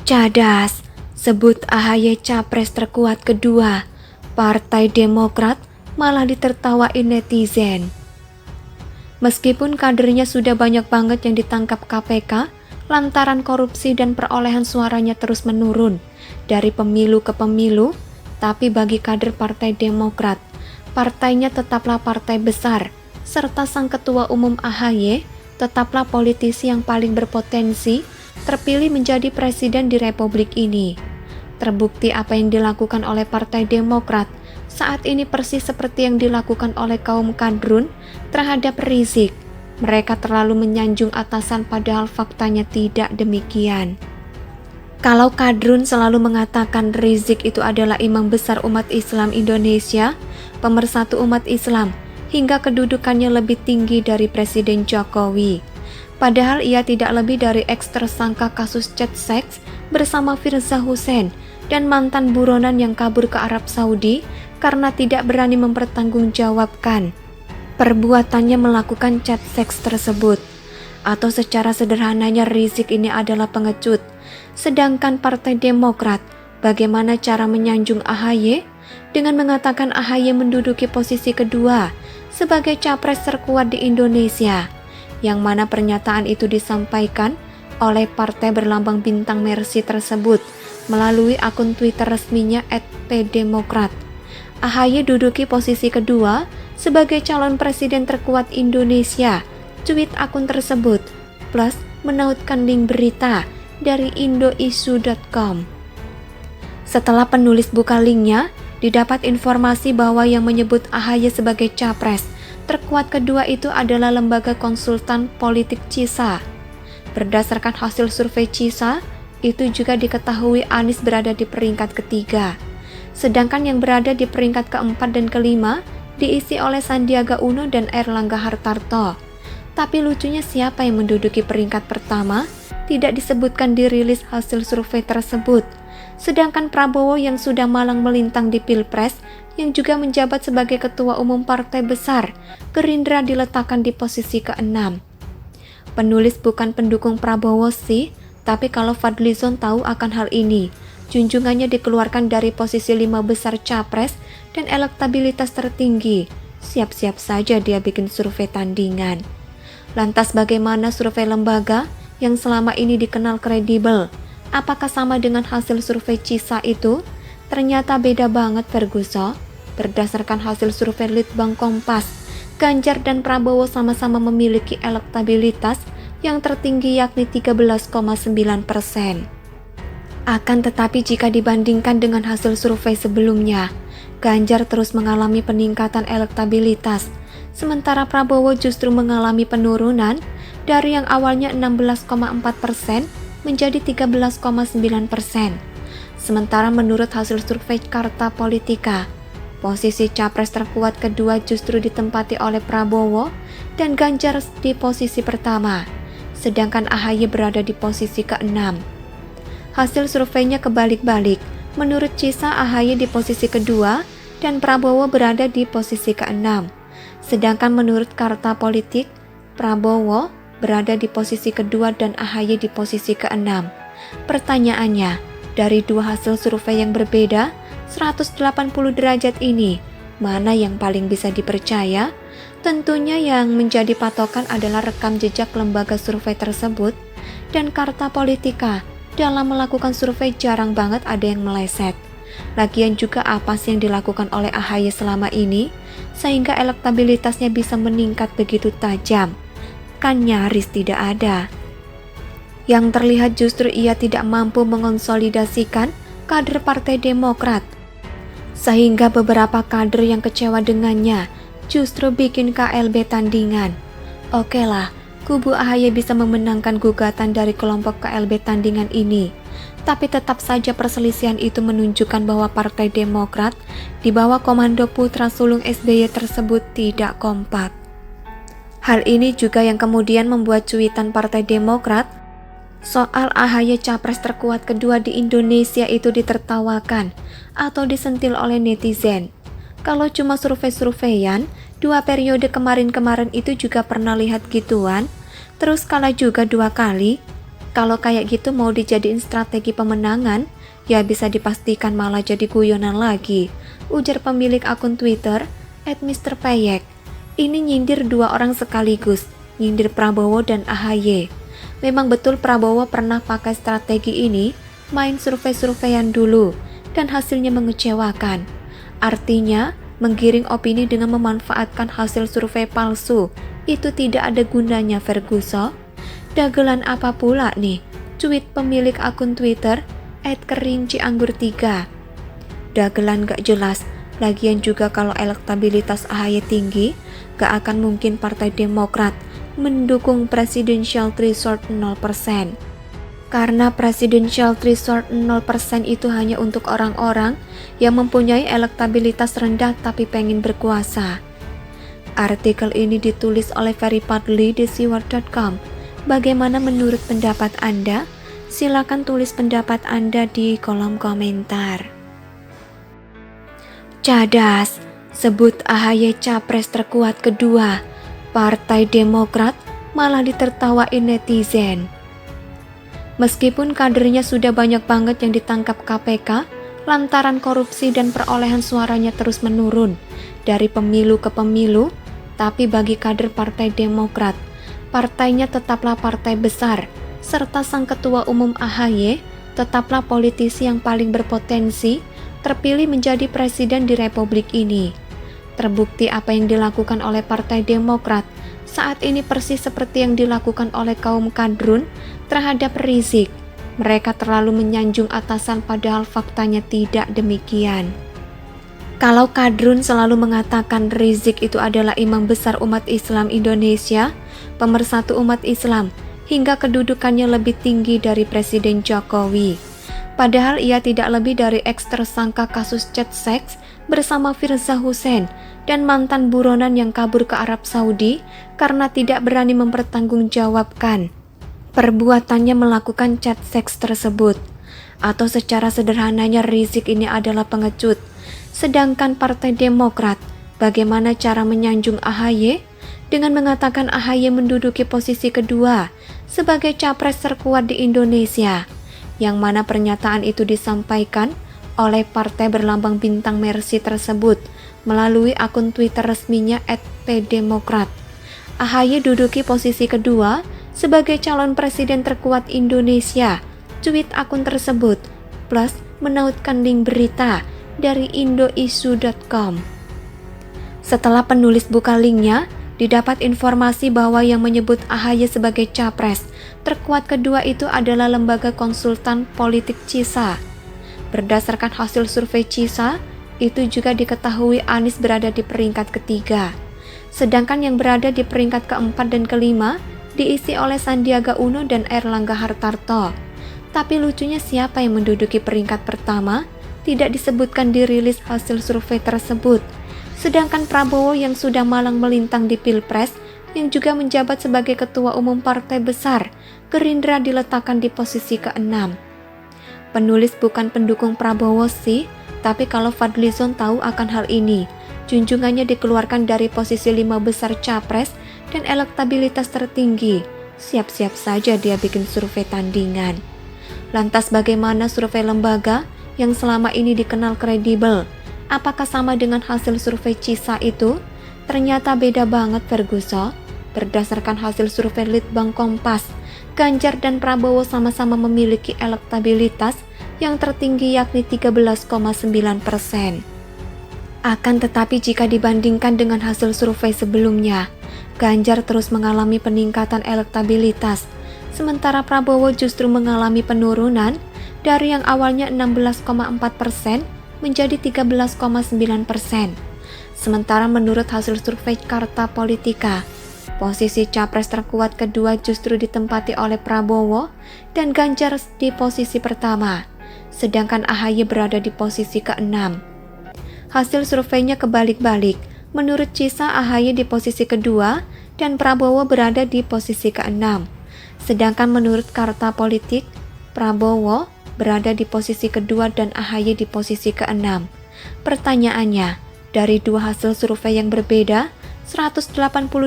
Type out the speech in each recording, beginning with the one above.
Cadas, sebut AHY capres terkuat kedua. Partai Demokrat malah ditertawain netizen. Meskipun kadernya sudah banyak banget yang ditangkap KPK lantaran korupsi dan perolehan suaranya terus menurun dari pemilu ke pemilu, tapi bagi kader Partai Demokrat, partainya tetaplah partai besar, serta sang ketua umum AHY tetaplah politisi yang paling berpotensi terpilih menjadi presiden di Republik ini. Terbukti apa yang dilakukan oleh Partai Demokrat saat ini persis seperti yang dilakukan oleh kaum kadrun terhadap Rizik. Mereka terlalu menyanjung atasan padahal faktanya tidak demikian. Kalau kadrun selalu mengatakan Rizik itu adalah imam besar umat Islam Indonesia, pemersatu umat Islam, hingga kedudukannya lebih tinggi dari Presiden Jokowi. Padahal ia tidak lebih dari eks tersangka kasus chat seks bersama Firza Hussein dan mantan buronan yang kabur ke Arab Saudi karena tidak berani mempertanggungjawabkan perbuatannya melakukan chat seks tersebut. Atau secara sederhananya Rizik ini adalah pengecut. Sedangkan Partai Demokrat bagaimana cara menyanjung AHY dengan mengatakan AHY menduduki posisi kedua sebagai capres terkuat di Indonesia, yang mana pernyataan itu disampaikan oleh partai berlambang bintang Mercy tersebut melalui akun Twitter resminya @pdemokrat. AHY duduki posisi kedua sebagai calon presiden terkuat Indonesia, tweet akun tersebut, plus menautkan link berita dari indoisu.com. Setelah penulis buka linknya, didapat informasi bahwa yang menyebut AHY sebagai capres terkuat kedua itu adalah lembaga konsultan politik CISA. Berdasarkan hasil survei CISA, itu juga diketahui Anies berada di peringkat ketiga. Sedangkan yang berada di peringkat keempat dan kelima diisi oleh Sandiaga Uno dan Erlangga Hartarto. Tapi lucunya siapa yang menduduki peringkat pertama tidak disebutkan di rilis hasil survei tersebut. Sedangkan Prabowo yang sudah malang melintang di Pilpres, yang juga menjabat sebagai ketua umum partai besar, Gerindra diletakkan di posisi ke-6. Penulis bukan pendukung Prabowo sih, tapi kalau Fadlizon tahu akan hal ini, junjungannya dikeluarkan dari posisi 5 besar capres dan elektabilitas tertinggi. Siap-siap saja dia bikin survei tandingan. Lantas bagaimana survei lembaga yang selama ini dikenal kredibel? Apakah sama dengan hasil survei CISA itu? Ternyata beda banget Ferguson. Berdasarkan hasil survei Litbang Kompas, Ganjar dan Prabowo sama-sama memiliki elektabilitas yang tertinggi yakni 13,9%. Akan tetapi jika dibandingkan dengan hasil survei sebelumnya, Ganjar terus mengalami peningkatan elektabilitas, sementara Prabowo justru mengalami penurunan dari yang awalnya 16,4% menjadi 13,9%. Sementara menurut hasil survei Carta Politika, posisi capres terkuat kedua justru ditempati oleh Prabowo dan Ganjar di posisi pertama, sedangkan AHY berada di posisi ke-6. Hasil surveinya kebalik-balik. Menurut CISA, AHY di posisi kedua dan Prabowo berada di posisi ke-6. Sedangkan menurut Carta Politik, Prabowo berada di posisi kedua dan AHY di posisi ke-6. Pertanyaannya, dari dua hasil survei yang berbeda, 180 derajat ini, mana yang paling bisa dipercaya? Tentunya yang menjadi patokan adalah rekam jejak lembaga survei tersebut, dan Carta Politika dalam melakukan survei jarang banget ada yang meleset. Lagian juga apa sih yang dilakukan oleh AHY selama ini, sehingga elektabilitasnya bisa meningkat begitu tajam? Kan nyaris tidak ada. Yang terlihat justru ia tidak mampu mengonsolidasikan kader Partai Demokrat, sehingga beberapa kader yang kecewa dengannya justru bikin KLB tandingan. Oke lah, kubu AHY bisa memenangkan gugatan dari kelompok KLB tandingan ini, tapi tetap saja perselisihan itu menunjukkan bahwa Partai Demokrat di bawah komando putra sulung SBY tersebut tidak kompak. Hal ini juga yang kemudian membuat cuitan Partai Demokrat soal AHY capres terkuat kedua di Indonesia itu ditertawakan atau disentil oleh netizen. Kalau cuma survei-surveian, 2 periode kemarin-kemarin itu juga pernah lihat gituan, terus kalah juga 2 kali. Kalau kayak gitu mau dijadiin strategi pemenangan, ya bisa dipastikan malah jadi guyonan lagi, ujar pemilik akun Twitter @Mr. Payek. Ini nyindir dua orang sekaligus, nyindir Prabowo dan AHY. Memang betul Prabowo pernah pakai strategi ini, main survei-surveian dulu, dan hasilnya mengecewakan. Artinya, menggiring opini dengan memanfaatkan hasil survei palsu, itu tidak ada gunanya, Ferguson. Dagelan apa pula nih? Tweet pemilik akun Twitter @kerinci_anggur3. Dagelan gak jelas. Lagian juga kalau elektabilitas AHY tinggi, gak akan mungkin Partai Demokrat mendukung presidential threshold 0%. Karena presidential threshold 0% itu hanya untuk orang-orang yang mempunyai elektabilitas rendah tapi pengen berkuasa. Artikel ini ditulis oleh Ferry Fadly di siwar.com. Bagaimana menurut pendapat Anda? Silakan tulis pendapat Anda di kolom komentar. Cadas, sebut AHY capres terkuat kedua. Partai Demokrat malah ditertawain netizen. Meskipun kadernya sudah banyak banget yang ditangkap KPK lantaran korupsi dan perolehan suaranya terus menurun dari pemilu ke pemilu, tapi bagi kader Partai Demokrat, partainya tetaplah partai besar, serta sang ketua umum AHY tetaplah politisi yang paling berpotensi terpilih menjadi presiden di republik ini. Terbukti apa yang dilakukan oleh Partai Demokrat saat ini persis seperti yang dilakukan oleh kaum kadrun terhadap Rizik. Mereka terlalu menyanjung atasan padahal faktanya tidak demikian. Kalau kadrun selalu mengatakan Rizik itu adalah imam besar umat Islam Indonesia, pemersatu umat Islam, hingga kedudukannya lebih tinggi dari Presiden Jokowi. Padahal ia tidak lebih dari ex-tersangka kasus chat seks bersama Firza Hussein dan mantan buronan yang kabur ke Arab Saudi karena tidak berani mempertanggungjawabkan perbuatannya melakukan chat seks tersebut. Atau secara sederhananya Rizik ini adalah pengecut. Sedangkan Partai Demokrat, bagaimana cara menyanjung AHY? Dengan mengatakan AHY menduduki posisi kedua sebagai capres terkuat di Indonesia, yang mana pernyataan itu disampaikan oleh partai berlambang bintang Mercy tersebut melalui akun Twitter resminya @pdemokrat. AHY duduki posisi kedua sebagai calon presiden terkuat Indonesia, tweet akun tersebut, plus menautkan link berita dari indoisu.com. Setelah penulis buka linknya, didapat informasi bahwa yang menyebut AHY sebagai capres terkuat kedua itu adalah lembaga konsultan politik CISA. Berdasarkan hasil survei CISA, itu juga diketahui Anies berada di peringkat ketiga. Sedangkan yang berada di peringkat keempat dan kelima diisi oleh Sandiaga Uno dan Airlangga Hartarto. Tapi lucunya siapa yang menduduki peringkat pertama? Tidak disebutkan di rilis hasil survei tersebut. Sedangkan Prabowo yang sudah malang melintang di Pilpres, yang juga menjabat sebagai ketua umum partai besar, Gerindra diletakkan di posisi ke-6. Penulis bukan pendukung Prabowo sih, tapi kalau Fadlizon tahu akan hal ini, junjungannya dikeluarkan dari posisi 5 besar capres dan elektabilitas tertinggi. Siap-siap saja dia bikin survei tandingan. Lantas bagaimana survei lembaga yang selama ini dikenal kredibel? Apakah sama dengan hasil survei CISA itu? Ternyata beda banget, Ferguson. Berdasarkan hasil survei Litbang Kompas, Ganjar dan Prabowo sama-sama memiliki elektabilitas yang tertinggi yakni 13,9%. Akan tetapi jika dibandingkan dengan hasil survei sebelumnya, Ganjar terus mengalami peningkatan elektabilitas, sementara Prabowo justru mengalami penurunan dari yang awalnya 16,4% menjadi 13,9%. Sementara menurut hasil survei Carta Politika, posisi capres terkuat kedua justru ditempati oleh Prabowo dan Ganjar di posisi pertama, sedangkan AHY berada di posisi ke-6. Hasil surveinya kebalik-balik. Menurut CISA, AHY di posisi kedua dan Prabowo berada di posisi ke-6. Sedangkan menurut Carta Politik, Prabowo berada di posisi kedua dan AHY di posisi ke-6. Pertanyaannya, dari dua hasil survei yang berbeda, 180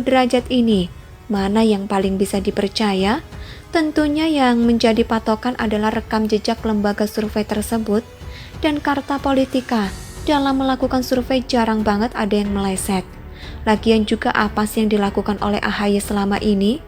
derajat ini, mana yang paling bisa dipercaya? Tentunya yang menjadi patokan adalah rekam jejak lembaga survei tersebut dan Carta Politika. Dalam melakukan survei jarang banget ada yang meleset. Lagian juga apa sih yang dilakukan oleh AHY selama ini?